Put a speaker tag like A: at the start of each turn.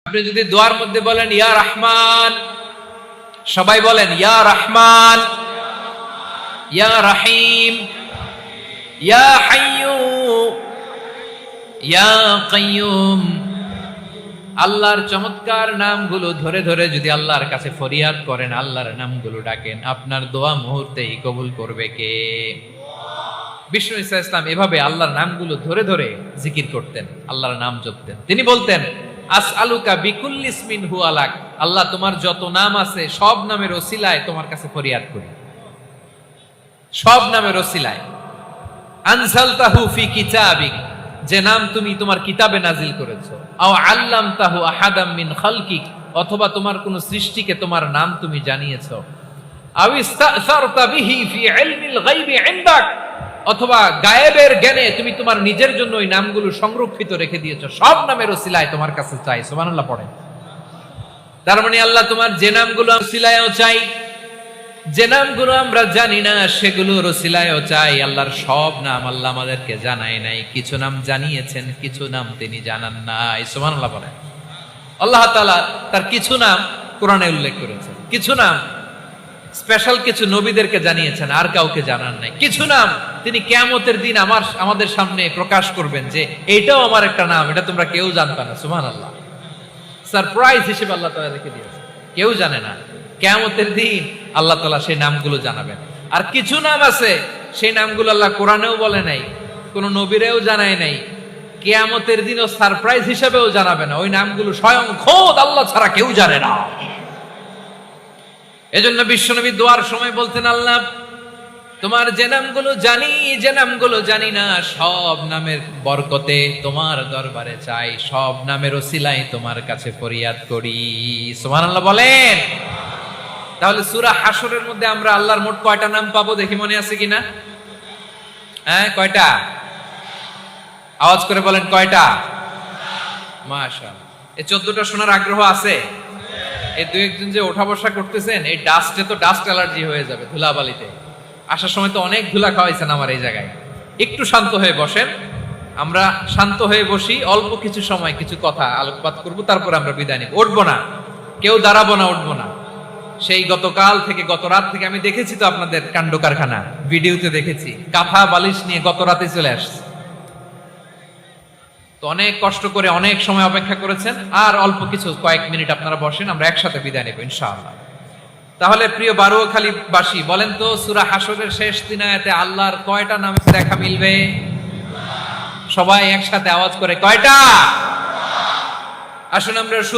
A: আপনি যদি দোয়ার মধ্যে বলেন ইয়া রহমান, সবাই বলেন ইয়া রহমান, ইয়া রহিম, ইয়া হাইয়্যু, ইয়া কাইয়্যুম, আল্লাহর চমৎকার নামগুলো ধরে ধরে যদি আল্লাহর কাছে ফরিয়াদ করেন, আল্লাহর নামগুলো ডাকেন, আপনার দোয়া মুহূর্তেই কবুল করবে কে? বিষ্ণু ঈসা ইসলাম এভাবে আল্লাহর নামগুলো ধরে ধরে জিকির করতেন, আল্লাহর নাম জপতেন। তিনি বলতেন আসআলুকা বিকুল্লি ইসমিন হুয়া লাক, আল্লাহ তোমার যত নাম আছে সব নামের ওসিলায় তোমার কাছে ফরিয়াদ করি, সব নামের ওসিলায়। আনজালতাহু ফি কিতাবিক, যে নাম তুমি তোমার কিতাবে নাজিল করেছো। আও আল্লামতাহু আহাদাম মিন খালকিক, অথবা তোমার কোন সৃষ্টিকে তোমার নাম তুমি জানিয়েছো। আও ইস্তাসারতা বিহি ফি ইলমিল গায়বি ইনদাক, অথবা গায়েবের জ্ঞানে তুমি তোমার নিজের জন্য ওই নামগুলো সংরক্ষিত রেখে দিয়েছো। সব নামের ওসিলায় তোমার কাছে চাই। সুবহানাল্লাহ পড়েন। তার মানে আল্লাহ তোমার যে নামগুলো ওসিলায়ও চাই, যে নামগুলো আমরা জানি না সেগুলোর ওসিলায়ও চাই। আল্লাহর সব নাম আল্লাহ আমাদেরকে জানায় নাই, কিছু নাম জানিয়েছেন, কিছু নাম তিনি জানান নাই। সুবহানাল্লাহ বলেন। আল্লাহ তাআলা তার কিছু নাম কোরআনে উল্লেখ করেছেন, কিছু নাম স্পেশাল কিছু নবীদেরকে জানিয়েছেন, আর কাউকে জানান নাই। কিছু নাম তিনি কিয়ামতের দিন আমাদের সামনে প্রকাশ করবেন যে এইটাও আমার একটা নাম, এটা তোমরা কেউ জানবে না। সুবহানাল্লাহ, সারপ্রাইজ হিসেবে আল্লাহ তাআলা রেখে দিয়েছেন, কেউ জানে না। কিয়ামতের দিন আল্লাহ তাআলা সেই নামগুলো জানাবেন। আর কিছু নাম আছে সেই নামগুলো আল্লাহ কোরআনেও বলে নাই, কোন নবীরেও জানায় নাই, কিয়ামতের দিনও সারপ্রাইজ হিসেবেও জানাবে না। ওই নামগুলো স্বয়ং খোদ আল্লাহ ছাড়া কেউ জানে না। এজন্য বিশ্বনবী দোয়ার সময় বলতেন, আল্লাহ তোমার যে নামগুলো জানি, যে নামগুলো জানি না, সব নামের বরকতে তোমার দরবারে চাই, সব নামের ওসিলায় তোমার কাছে ফরিয়াদ করি। সুবহানাল্লাহ বলেন। তাহলে সূরা হাশরের মধ্যে আমরা আল্লাহর মোট কয়টা নাম পাবো দেখি, মনে আছে কিনা? হ্যাঁ, কয়টা? আওয়াজ করে বলেন কয়টা? মাশাআল্লাহ। এই 14টা শোনার আগ্রহ আছে? এই দুই একজন যে ওঠা বসা করতেছেন, এই ডাস্টে তো ডাস্ট অ্যালার্জি হয়ে যাবে, ধুলাবালিতে আসার সময় তো অনেক ধুলা খাওয়াইছেন আমার এই জায়গায়। একটু শান্ত হয়ে বসেন, আমরা শান্ত হয়ে বসি, অল্প কিছু সময় কিছু কথা আলোকপাত করব, তারপর আমরা বিদায় নিব। উঠবো না, কেউ দাঁড়াবো না, উঠবো না। সেই গতকাল থেকে, গত রাত থেকে আমি দেখেছি তো আপনাদের কাণ্ড কারখানা, ভিডিওতে দেখেছি, কাঁথা বালিশ নিয়ে গত রাতে চলে আসছে। তো অনেক কষ্ট করে অনেক সময় অপেক্ষা করেছেন, আর অল্প কিছু কয়েক মিনিট আপনারা বসেন, আমরা একসাথে বিদায় নেব ইনশাআল্লাহ। তাহলে প্রিয় বারুয়াখালী বাসী, বলেন তো সূরা হাশরের শেষ 3 আয়াতে আল্লাহর কয়টা নামে দেখা মিলবে? সবাই একসাথে আওয়াজ করে কয়টা? আসুন আমরা